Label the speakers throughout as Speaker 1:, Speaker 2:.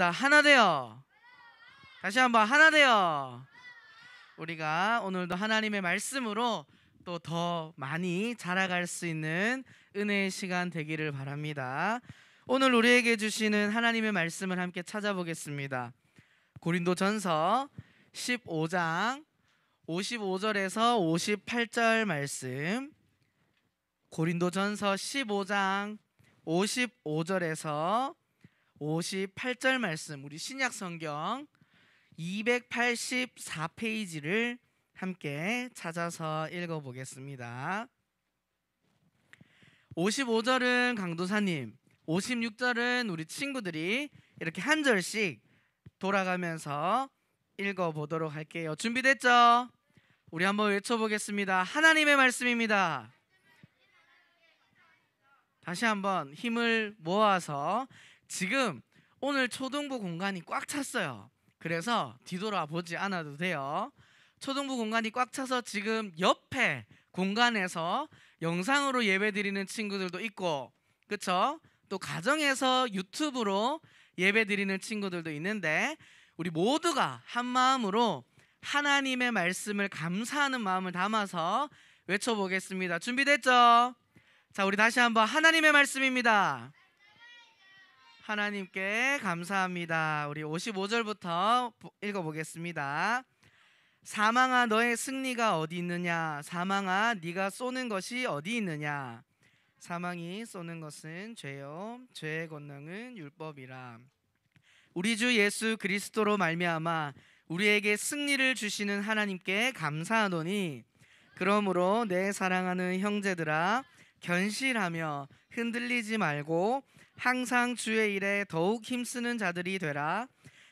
Speaker 1: 하나 되어. 다시 한번 하나 되어. 우리가 오늘도 하나님의 말씀으로 또 더 많이 자라갈 수 있는 은혜의 시간 되기를 바랍니다. 오늘 우리에게 주시는 하나님의 말씀을 함께 찾아보겠습니다. 고린도전서 15장 55절에서 58절 말씀. 고린도전서 15장 55절에서 58절 말씀, 우리 신약성경 284페이지를 함께 찾아서 읽어보겠습니다. 55절은 강도사님, 56절은 우리 친구들이 이렇게 한 절씩 돌아가면서 읽어보도록 할게요. 준비됐죠? 우리 한번 외쳐보겠습니다. 하나님의 말씀입니다. 다시 한번 힘을 모아서. 지금 오늘 초등부 공간이 꽉 찼어요. 그래서 뒤돌아보지 않아도 돼요. 초등부 공간이 꽉 차서 지금 옆에 공간에서 영상으로 예배드리는 친구들도 있고, 그쵸? 또 가정에서 유튜브로 예배드리는 친구들도 있는데, 우리 모두가 한 마음으로 하나님의 말씀을 감사하는 마음을 담아서 외쳐보겠습니다. 준비됐죠? 자, 우리 다시 한번 하나님의 말씀입니다. 하나님께 감사합니다. 우리 55절부터 읽어보겠습니다. 사망아, 너의 승리가 어디 있느냐? 사망아, 네가 쏘는 것이 어디 있느냐? 사망이 쏘는 것은 죄요, 죄의 권능은 율법이라. 우리 주 예수 그리스도로 말미암아 우리에게 승리를 주시는 하나님께 감사하노니, 그러므로 내 사랑하는 형제들아, 견실하며 흔들리지 말고 항상 주의 일에 더욱 힘쓰는 자들이 되라.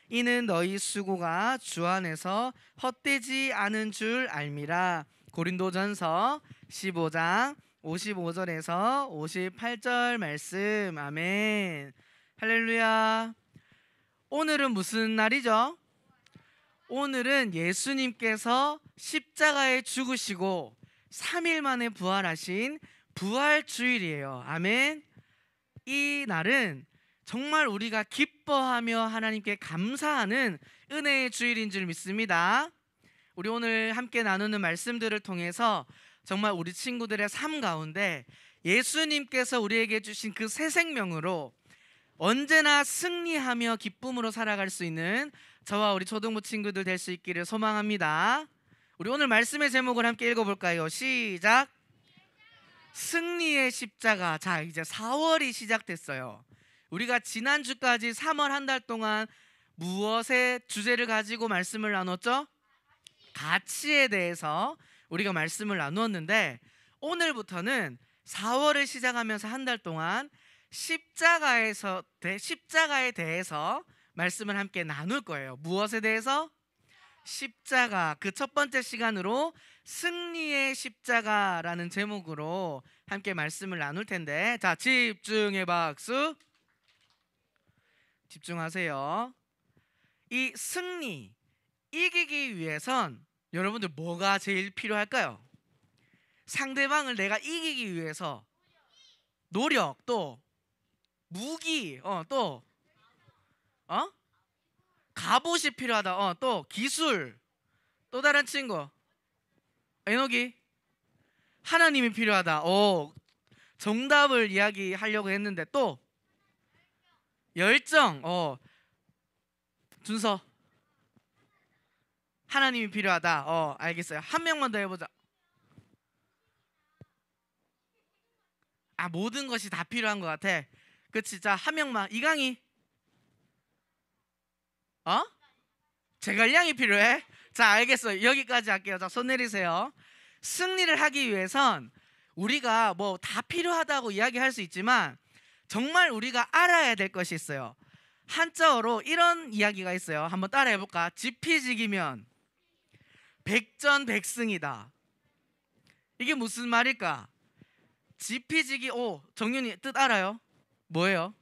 Speaker 1: 이는 너희 수고가 주 안에서 헛되지 않은 줄 알미라. 고린도전서 15장 55절에서 58절 말씀. 아멘. 할렐루야. 오늘은 무슨 날이죠? 오늘은 예수님께서 십자가에 죽으시고 3일 만에 부활하신 부활주일이에요. 아멘. 이 날은 정말 우리가 기뻐하며 하나님께 감사하는 은혜의 주일인 줄 믿습니다. 우리 오늘 함께 나누는 말씀들을 통해서 정말 우리 친구들의 삶 가운데 예수님께서 우리에게 주신 그 새 생명으로 언제나 승리하며 기쁨으로 살아갈 수 있는 저와 우리 초등부 친구들 될 수 있기를 소망합니다. 우리 오늘 말씀의 제목을 함께 읽어볼까요? 시작. 승리의 십자가. 자, 이제 4월이 시작됐어요. 우리가 지난주까지 3월 한 달 동안 무엇의 주제를 가지고 말씀을 나눴죠? 가치에 대해서 우리가 말씀을 나누었는데, 오늘부터는 4월을 시작하면서 한 달 동안 십자가에 대해서 말씀을 함께 나눌 거예요. 무엇에 대해서? 십자가. 그 첫 번째 시간으로 승리의 십자가라는 제목으로 함께 말씀을 나눌 텐데, 자, 집중의 박수. 집중하세요. 이 승리, 이기기 위해선 여러분들 뭐가 제일 필요할까요? 상대방을 내가 이기기 위해서 노력, 또 무기, 또 갑옷이 필요하다. 또 기술. 또 다른 친구 에너기, 하나님이 필요하다. 정답을 이야기하려고 했는데, 또 열정. 준서, 하나님이 필요하다. 알겠어요. 한 명만 더 해보자. 모든 것이 다 필요한 것 같아. 그치? 자, 한 명만. 이강이. 제갈량이 필요해? 자, 알겠어요. 여기까지 할게요. 자, 손 내리세요. 승리를 하기 위해선 우리가 뭐 다 필요하다고 이야기할 수 있지만, 정말 우리가 알아야 될 것이 있어요. 한자어로 이런 이야기가 있어요. 한번 따라 해볼까? 지피지기면 백전백승이다. 이게 무슨 말일까? 지피지기. 정윤이 뜻 알아요? 뭐예요?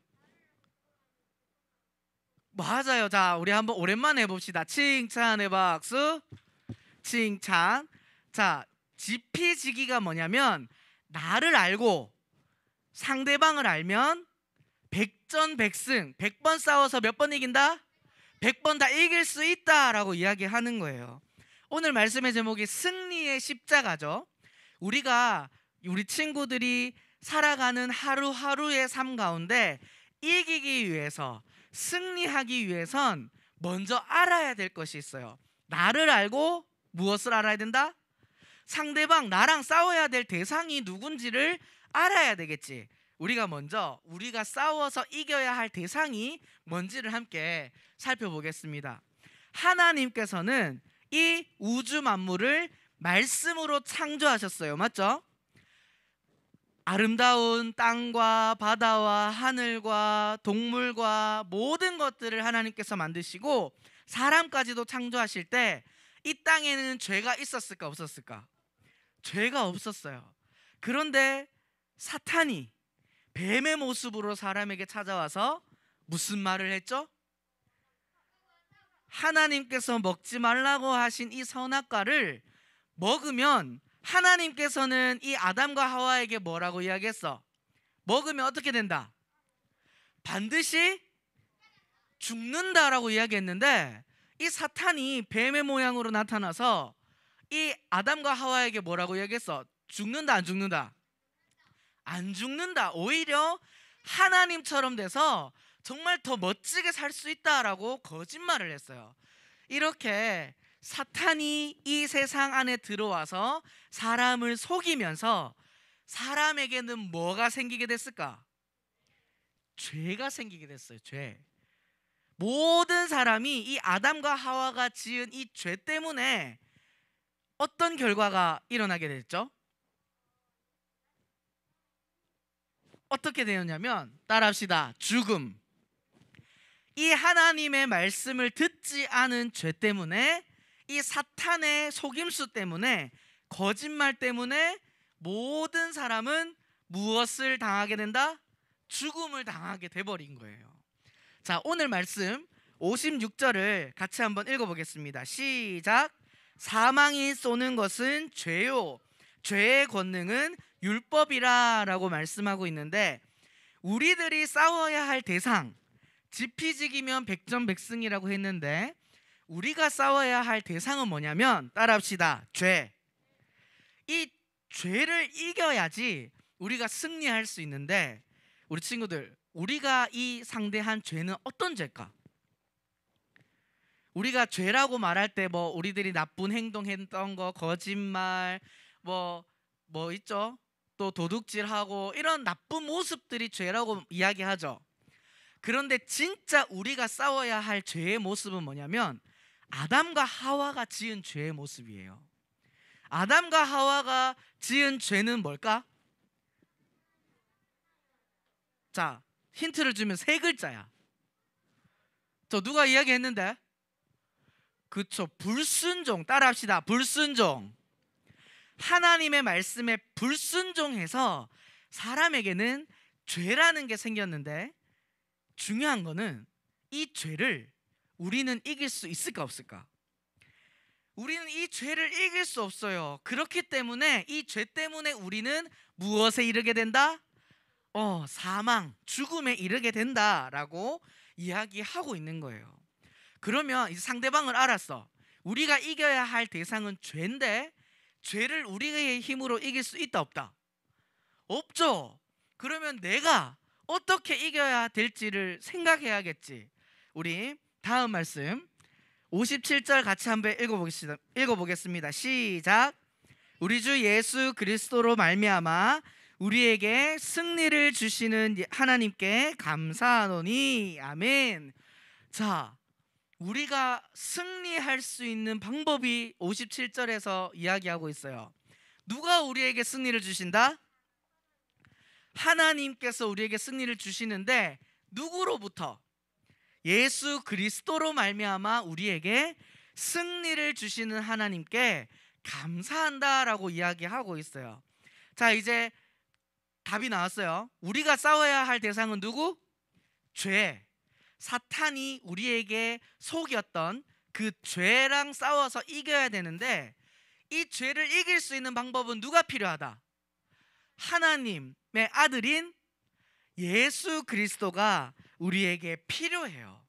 Speaker 1: 맞아요. 자, 우리 한번 오랜만에 해봅시다. 칭찬의 박수. 칭찬. 자, 지피지기가 뭐냐면, 나를 알고 상대방을 알면 백전백승, 100번 싸워서 몇 번 이긴다? 100번 다 이길 수 있다라고 이야기하는 거예요. 오늘 말씀의 제목이 승리의 십자가죠. 우리 친구들이 살아가는 하루하루의 삶 가운데 이기기 위해서, 승리하기 위해선 먼저 알아야 될 것이 있어요. 나를 알고 무엇을 알아야 된다? 상대방, 나랑 싸워야 될 대상이 누군지를 알아야 되겠지. 우리가 싸워서 이겨야 할 대상이 뭔지를 함께 살펴보겠습니다. 하나님께서는 이 우주 만물을 말씀으로 창조하셨어요. 맞죠? 아름다운 땅과 바다와 하늘과 동물과 모든 것들을 하나님께서 만드시고 사람까지도 창조하실 때 이 땅에는 죄가 있었을까 없었을까? 죄가 없었어요. 그런데 사탄이 뱀의 모습으로 사람에게 찾아와서 무슨 말을 했죠? 하나님께서 먹지 말라고 하신 이 선악과를 먹으면 하나님께서는 이 아담과 하와에게 뭐라고 이야기했어? 먹으면 어떻게 된다? 반드시 죽는다라고 이야기했는데, 이 사탄이 뱀의 모양으로 나타나서 이 아담과 하와에게 뭐라고 이야기했어? 죽는다, 안 죽는다? 안 죽는다. 오히려 하나님처럼 돼서 정말 더 멋지게 살 수 있다라고 거짓말을 했어요. 이렇게 사탄이 이 세상 안에 들어와서 사람을 속이면서 사람에게는 뭐가 생기게 됐을까? 죄가 생기게 됐어요. 죄. 모든 사람이 이 아담과 하와가 지은 이 죄 때문에 어떤 결과가 일어나게 됐죠? 어떻게 되었냐면, 따라합시다. 죽음. 이 하나님의 말씀을 듣지 않은 죄 때문에, 이 사탄의 속임수 때문에, 거짓말 때문에 모든 사람은 무엇을 당하게 된다? 죽음을 당하게 돼버린 거예요. 자, 오늘 말씀 56절을 같이 한번 읽어보겠습니다. 시작. 사망이 쏘는 것은 죄요, 죄의 권능은 율법이라 라고 말씀하고 있는데, 우리들이 싸워야 할 대상, 지피지기면 백전백승이라고 했는데 우리가 싸워야 할 대상은 뭐냐면, 따라합시다. 죄. 이 죄를 이겨야지 우리가 승리할 수 있는데, 우리 친구들, 우리가 이 상대한 죄는 어떤 죄일까? 우리가 죄라고 말할 때 우리들이 나쁜 행동했던 거, 거짓말, 뭐 있죠? 또 도둑질하고 이런 나쁜 모습들이 죄라고 이야기하죠. 그런데 진짜 우리가 싸워야 할 죄의 모습은 뭐냐면, 아담과 하와가 지은 죄의 모습이에요. 아담과 하와가 지은 죄는 뭘까? 자, 힌트를 주면 세 글자야. 저 누가 이야기했는데? 그쵸, 불순종. 따라합시다. 불순종. 하나님의 말씀에 불순종해서 사람에게는 죄라는 게 생겼는데, 중요한 거는 이 죄를 우리는 이길 수 있을까 없을까? 우리는 이 죄를 이길 수 없어요. 그렇기 때문에 이 죄 때문에 우리는 무엇에 이르게 된다? 사망, 죽음에 이르게 된다라고 이야기하고 있는 거예요. 그러면 이제 상대방을 알았어. 우리가 이겨야 할 대상은 죄인데, 죄를 우리의 힘으로 이길 수 있다 없다? 없죠. 그러면 내가 어떻게 이겨야 될지를 생각해야겠지. 우리 다음 말씀 57절 같이 한번 읽어보겠습니다. 시작. 우리 주 예수 그리스도로 말미암아 우리에게 승리를 주시는 하나님께 감사하노니. 아멘. 자, 우리가 승리할 수 있는 방법이 57절에서 이야기하고 있어요. 누가 우리에게 승리를 주신다? 하나님께서 우리에게 승리를 주시는데, 누구로부터? 예수 그리스도로 말미암아 우리에게 승리를 주시는 하나님께 감사한다라고 이야기하고 있어요. 자, 이제 답이 나왔어요. 우리가 싸워야 할 대상은 누구? 죄. 사탄이 우리에게 속였던 그 죄랑 싸워서 이겨야 되는데, 이 죄를 이길 수 있는 방법은 누가 필요하다? 하나님의 아들인 예수 그리스도가 우리에게 필요해요.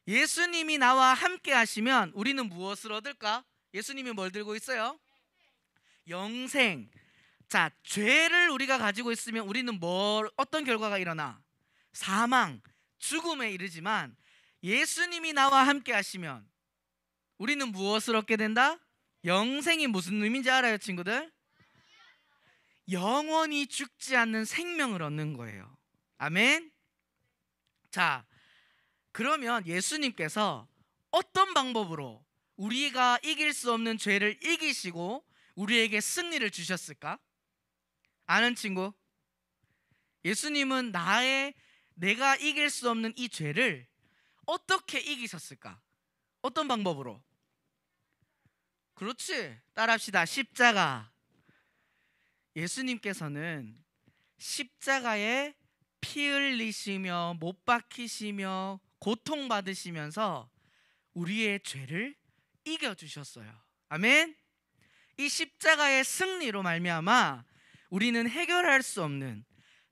Speaker 1: 예수님이 나와 함께 하시면 우리는 무엇을 얻을까? 예수님이 뭘 들고 있어요? 영생. 자, 죄를 우리가 가지고 있으면 우리는 어떤 결과가 일어나? 사망, 죽음에 이르지만 예수님이 나와 함께 하시면 우리는 무엇을 얻게 된다? 영생이 무슨 의미인지 알아요, 친구들? 영원히 죽지 않는 생명을 얻는 거예요. 아멘. 자, 그러면 예수님께서 어떤 방법으로 우리가 이길 수 없는 죄를 이기시고 우리에게 승리를 주셨을까? 아는 친구? 예수님은 내가 이길 수 없는 이 죄를 어떻게 이기셨을까? 어떤 방법으로? 그렇지, 따라합시다. 십자가. 예수님께서는 십자가에 피 흘리시며 못 박히시며 고통받으시면서 우리의 죄를 이겨주셨어요. 아멘. 이 십자가의 승리로 말미암아 우리는 해결할 수 없는,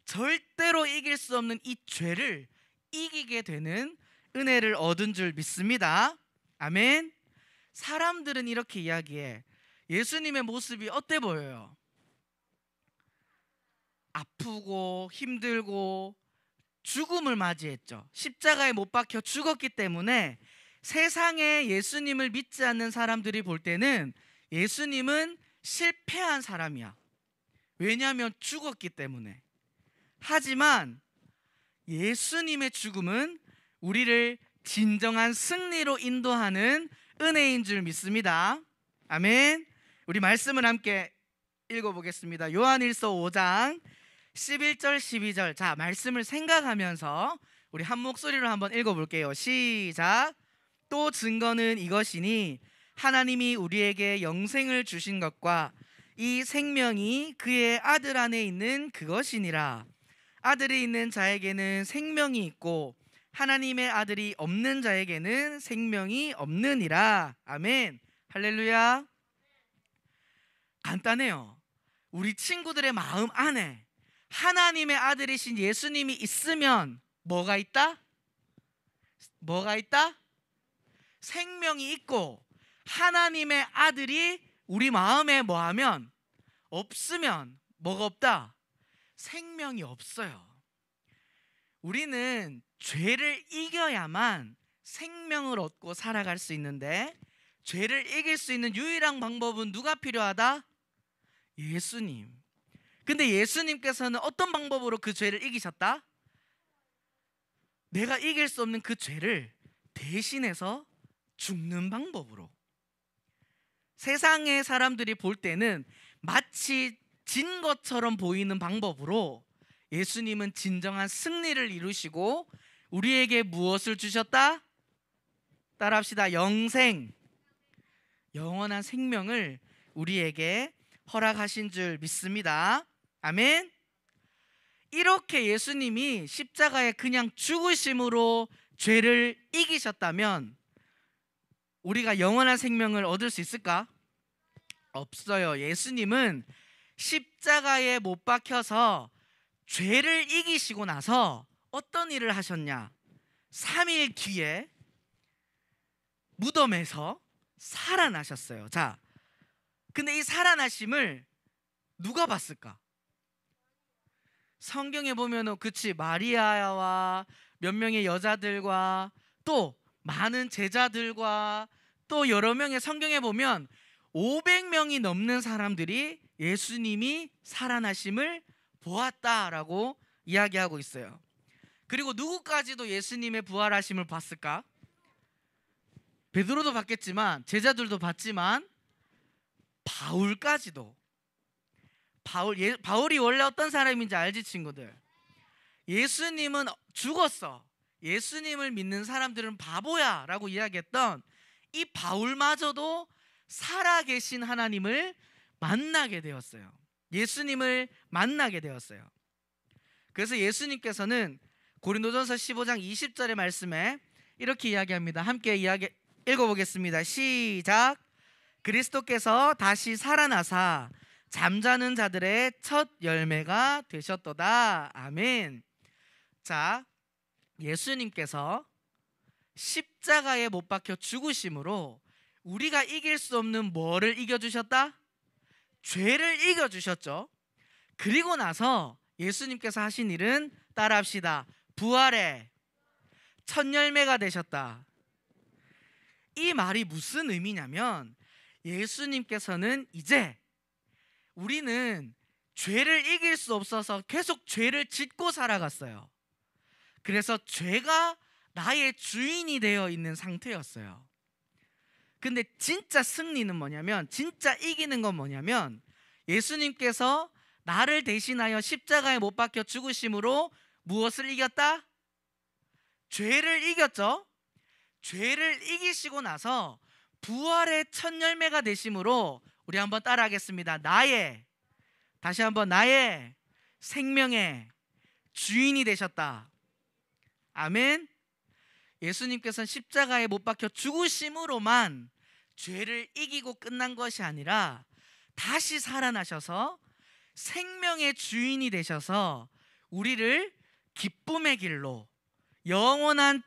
Speaker 1: 절대로 이길 수 없는 이 죄를 이기게 되는 은혜를 얻은 줄 믿습니다. 아멘. 사람들은 이렇게 이야기해. 예수님의 모습이 어때 보여요? 아프고 힘들고 죽음을 맞이했죠. 십자가에 못 박혀 죽었기 때문에 세상에 예수님을 믿지 않는 사람들이 볼 때는 예수님은 실패한 사람이야. 왜냐하면 죽었기 때문에. 하지만 예수님의 죽음은 우리를 진정한 승리로 인도하는 은혜인 줄 믿습니다. 아멘. 우리 말씀을 함께 읽어보겠습니다. 요한일서 5장 11절 12절. 자, 말씀을 생각하면서 우리 한 목소리로 한번 읽어볼게요. 시작. 또 증거는 이것이니 하나님이 우리에게 영생을 주신 것과 이 생명이 그의 아들 안에 있는 그것이니라. 아들이 있는 자에게는 생명이 있고 하나님의 아들이 없는 자에게는 생명이 없느니라. 아멘. 할렐루야. 간단해요. 우리 친구들의 마음 안에 하나님의 아들이신 예수님이 있으면 뭐가 있다? 뭐가 있다? 생명이 있고, 하나님의 아들이 우리 마음에 뭐하면? 없으면 뭐가 없다? 생명이 없어요. 우리는 죄를 이겨야만 생명을 얻고 살아갈 수 있는데, 죄를 이길 수 있는 유일한 방법은 누가 필요하다? 예수님. 근데 예수님께서는 어떤 방법으로 그 죄를 이기셨다? 내가 이길 수 없는 그 죄를 대신해서 죽는 방법으로. 세상의 사람들이 볼 때는 마치 진 것처럼 보이는 방법으로 예수님은 진정한 승리를 이루시고 우리에게 무엇을 주셨다? 따라합시다. 영생. 영원한 생명을 우리에게 허락하신 줄 믿습니다. 아멘. 이렇게 예수님이 십자가에 그냥 죽으심으로 죄를 이기셨다면 우리가 영원한 생명을 얻을 수 있을까? 없어요. 예수님은 십자가에 못 박혀서 죄를 이기시고 나서 어떤 일을 하셨냐? 3일 뒤에 무덤에서 살아나셨어요. 자, 근데 이 살아나심을 누가 봤을까? 성경에 보면은 그치, 마리아와 몇 명의 여자들과 또 많은 제자들과 또 여러 명의, 성경에 보면 500명이 넘는 사람들이 예수님이 살아나심을 보았다라고 이야기하고 있어요. 그리고 누구까지도 예수님의 부활하심을 봤을까? 베드로도 봤겠지만, 제자들도 봤지만, 바울까지도. 바울이 원래 어떤 사람인지 알지, 친구들? 예수님은 죽었어, 예수님을 믿는 사람들은 바보야 라고 이야기했던 이 바울마저도 살아계신 하나님을 만나게 되었어요. 예수님을 만나게 되었어요. 그래서 예수님께서는 고린도전서 15장 20절의 말씀에 이렇게 이야기합니다. 함께 읽어보겠습니다. 시작. 그리스도께서 다시 살아나사 잠자는 자들의 첫 열매가 되셨도다. 아멘. 자, 예수님께서 십자가에 못 박혀 죽으심으로 우리가 이길 수 없는 뭐를 이겨주셨다? 죄를 이겨주셨죠. 그리고 나서 예수님께서 하신 일은 따라합시다. 부활의 첫 열매가 되셨다. 이 말이 무슨 의미냐면 예수님께서는 이제 우리는 죄를 이길 수 없어서 계속 죄를 짓고 살아갔어요. 그래서 죄가 나의 주인이 되어 있는 상태였어요. 근데 진짜 승리는 뭐냐면, 진짜 이기는 건 뭐냐면, 예수님께서 나를 대신하여 십자가에 못 박혀 죽으심으로 무엇을 이겼다? 죄를 이겼죠. 죄를 이기시고 나서 부활의 첫 열매가 되심으로 우리 한번 따라하겠습니다. 다시 한번 나의 생명의 주인이 되셨다. 아멘. 예수님께서는 십자가에 못 박혀 죽으심으로만 죄를 이기고 끝난 것이 아니라 다시 살아나셔서 생명의 주인이 되셔서 우리를 기쁨의 길로, 영원한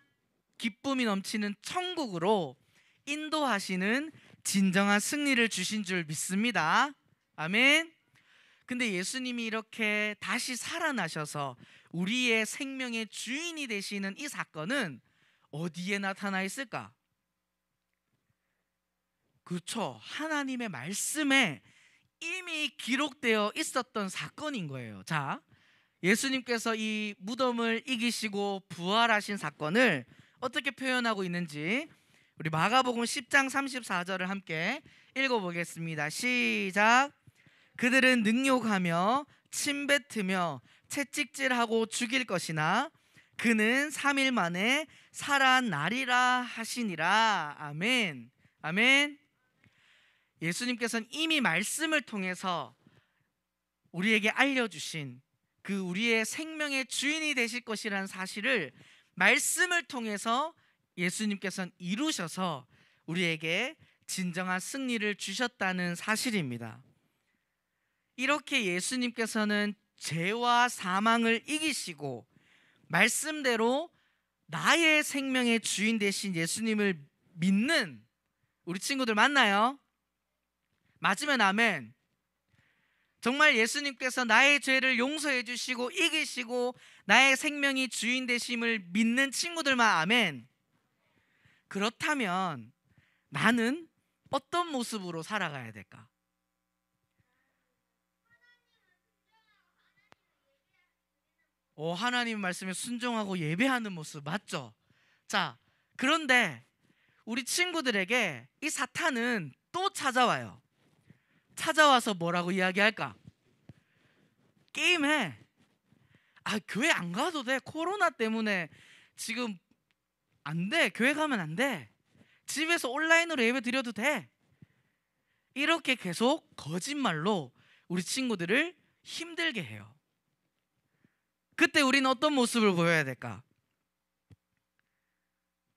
Speaker 1: 기쁨이 넘치는 천국으로 인도하시는 진정한 승리를 주신 줄 믿습니다. 아멘. 근데 예수님이 이렇게 다시 살아나셔서 우리의 생명의 주인이 되시는 이 사건은 어디에 나타나 있을까? 그렇죠. 하나님의 말씀에 이미 기록되어 있었던 사건인 거예요. 자, 예수님께서 이 무덤을 이기시고 부활하신 사건을 어떻게 표현하고 있는지 우리 마가복음 10장 34절을 함께 읽어보겠습니다. 시작. 그들은 능욕하며 침뱉으며 채찍질하고 죽일 것이나 그는 3일 만에 살아나리라 하시니라. 아멘. 아멘. 예수님께서는 이미 말씀을 통해서 우리에게 알려주신 그 우리의 생명의 주인이 되실 것이라는 사실을 말씀을 통해서 예수님께서는 이루셔서 우리에게 진정한 승리를 주셨다는 사실입니다. 이렇게 예수님께서는 죄와 사망을 이기시고 말씀대로 나의 생명의 주인 되신 예수님을 믿는 우리 친구들 맞나요? 맞으면 아멘. 정말 예수님께서 나의 죄를 용서해 주시고 이기시고 나의 생명이 주인 되심을 믿는 친구들만 아멘. 그렇다면 나는 어떤 모습으로 살아가야 될까? 하나님 말씀에 순종하고 예배하는 모습 맞죠? 자, 그런데 우리 친구들에게 이 사탄은 또 찾아와요. 찾아와서 뭐라고 이야기할까? 게임해. 교회 안 가도 돼. 코로나 때문에 지금 안 돼. 교회 가면 안 돼. 집에서 온라인으로 예배 드려도 돼. 이렇게 계속 거짓말로 우리 친구들을 힘들게 해요. 그때 우리는 어떤 모습을 보여야 될까?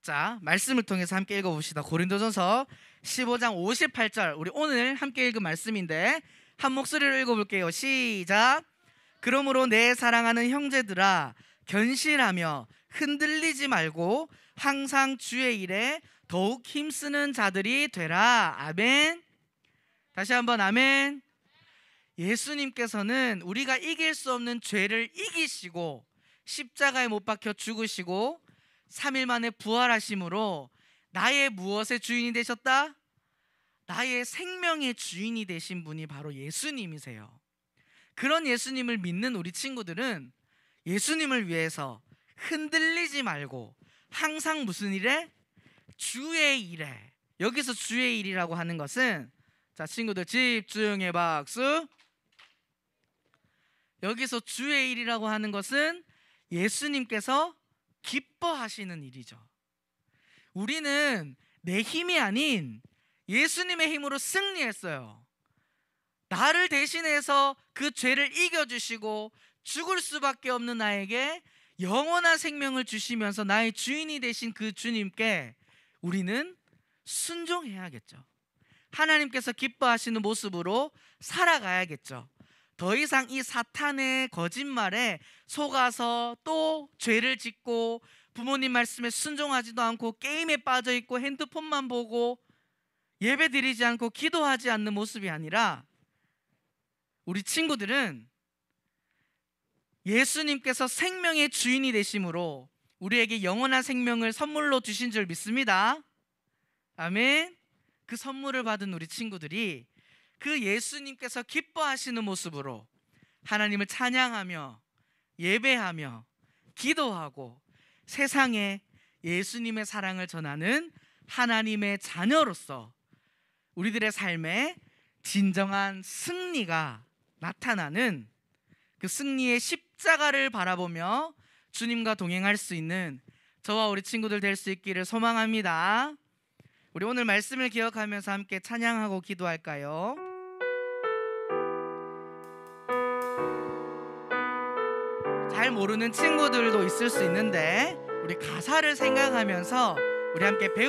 Speaker 1: 자, 말씀을 통해서 함께 읽어봅시다. 고린도전서 15장 58절, 우리 오늘 함께 읽은 말씀인데 한 목소리로 읽어볼게요. 시작. 그러므로 내 사랑하는 형제들아, 견실하며 흔들리지 말고 항상 주의 일에 더욱 힘쓰는 자들이 되라. 아멘. 다시 한번 아멘. 예수님께서는 우리가 이길 수 없는 죄를 이기시고 십자가에 못 박혀 죽으시고 3일 만에 부활하심으로 나의 무엇의 주인이 되셨다? 나의 생명의 주인이 되신 분이 바로 예수님이세요. 그런 예수님을 믿는 우리 친구들은 예수님을 위해서 흔들리지 말고 항상 무슨 일에? 주의 일에. 여기서 주의 일이라고 하는 것은, 자, 친구들 집중해 박수. 여기서 주의 일이라고 하는 것은 예수님께서 기뻐하시는 일이죠. 우리는 내 힘이 아닌 예수님의 힘으로 승리했어요. 나를 대신해서 그 죄를 이겨주시고 죽을 수밖에 없는 나에게 영원한 생명을 주시면서 나의 주인이 되신 그 주님께 우리는 순종해야겠죠. 하나님께서 기뻐하시는 모습으로 살아가야겠죠. 더 이상 이 사탄의 거짓말에 속아서 또 죄를 짓고 부모님 말씀에 순종하지도 않고 게임에 빠져 있고 핸드폰만 보고 예배 드리지 않고 기도하지 않는 모습이 아니라 우리 친구들은 예수님께서 생명의 주인이 되심으로 우리에게 영원한 생명을 선물로 주신 줄 믿습니다. 아멘. 그 선물을 받은 우리 친구들이 그 예수님께서 기뻐하시는 모습으로 하나님을 찬양하며 예배하며 기도하고 세상에 예수님의 사랑을 전하는 하나님의 자녀로서 우리들의 삶에 진정한 승리가 나타나는 그 승리의 십자가를 바라보며 주님과 동행할 수 있는 저와 우리 친구들 될 수 있기를 소망합니다. 우리 오늘 말씀을 기억하면서 함께 찬양하고 기도할까요? 잘 모르는 친구들도 있을 수 있는데 우리 가사를 생각하면서 우리 함께 배우